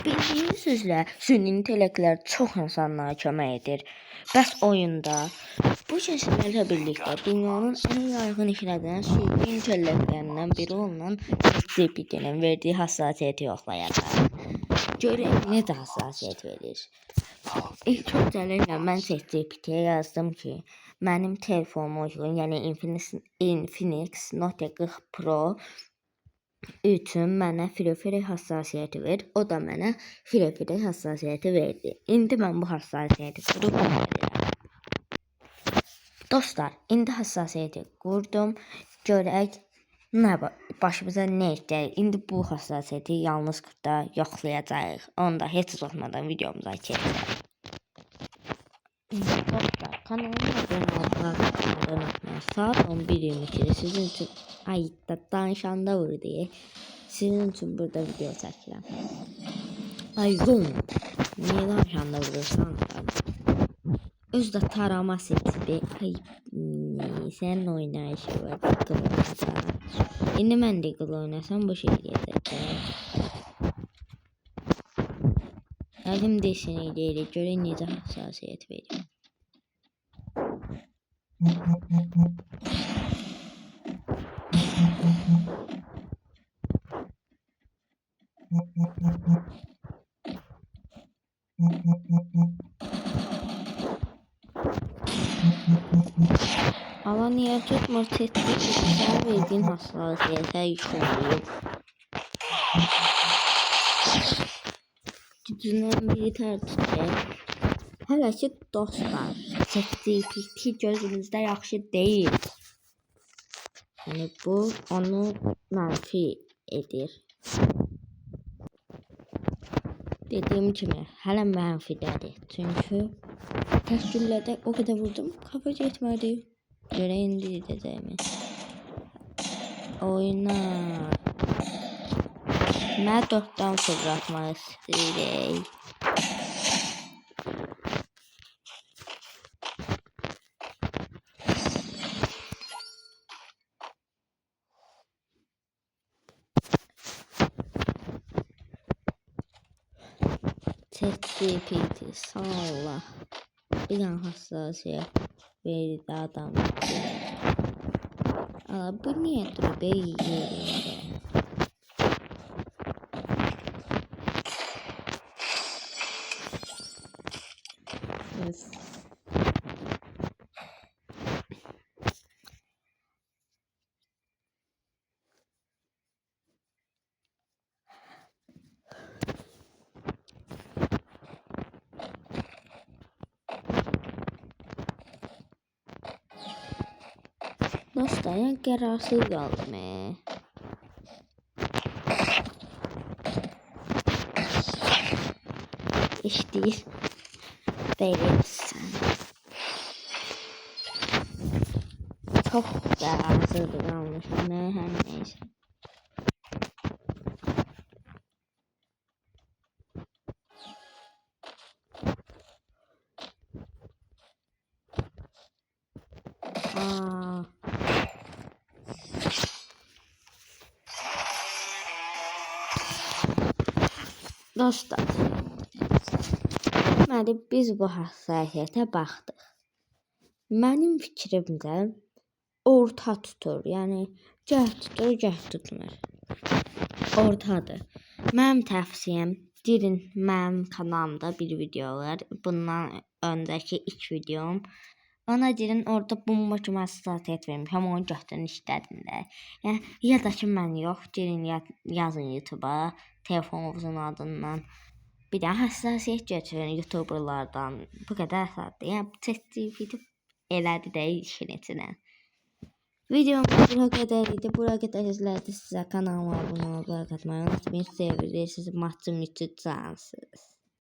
Bildiyiniz üzrə süni intellektlər çox insanlara kömək edir. Bəs oyunda bu keçidlərlə birlikdə dünyanın ən yaygın işlədilən süni intellektlərindən biri olan ChatGPT-nin verdiyi hassasiyyəti yoxlayacaq. Görək necə hassasiyyət verir. İlk öncəliklə mən ChatGPT-yə yazdım ki, mənim telefonuma uyğun, yəni Infinix Note 40 Pro üçün mənə free hassasiyyəti ver. O da mənə free hassasiyyəti verdi. İndi mən bu hassasiyyəti qurub verirəm. Dostlar, indi hassasiyyəti qurdum. Görək başımıza nə gəlir. İndi bu hassasiyyəti yalnız burada yoxlayacağıq. Onu da heç uzatmadan videomuza keçək. Dostlar, kanalıma abunə olmayı, saat 11:22'de sizin üçün danışanda vurdu. Sizin için burada video çəkirəm. Ayğım, niyə danışanda vurursan? Özdə tarama seçdi. Sənin oynayışı var. İndi mən də qıl oynasam bu şey gedəcək. Əlim desin eləyir. Görək necə hassasiyyət verir. Ama niye tutmur sen verdiğin hassasiyete yükseliyim. Gücünden biri tərtibdir. Hələ ki dostlar, ChatGPT gözümüzdə yaxşı deyil. Yəni bu onu mənfi edir. Dediyim kimi hələ mənfidədir. Çünki tək güllədə o qədər vurdum, kafa getmədi. Görək indi edəcəyimi. Oyna. Mən 4-dən fırlatmaq istəyirək. ChatGPT sağla. Bir an hassasiyət verdi adam. Bu niyə durub yerində? Dostlar, yəni qərarsız qaldım. İşləyir. Verirsən. Çox qərarsız qalmışam. Hər neysə. Dostlar, biz bu hassasiyyətə baxdıq. Mənim fikrimdə orta tutur. Yəni, gəh tutur, gəh tutmur. Ortadır. Mənim təvsiyəm, girin mənim kanalımda bir video var. Bundan öncəki ilk videom. Ona girin, orada bomba kimi hassasiyyət vermişəm. Onu götürün işlədin də. Yəni, ya da ki, mən yox. Girin yazın YouTube'a. Telefonunuzun adından. Bir də hassasiyyət götürün YouTuberlardan. Bu qədər asaddır. Yəni, ChatGPT elədi də işin içinə. Videomuz bura qədər idi. Bura qədər izlədiniz. Sizə kanalıma abunə olmayı unutmayın. Sevirsiniz. Sizi matçım üçün cansınız.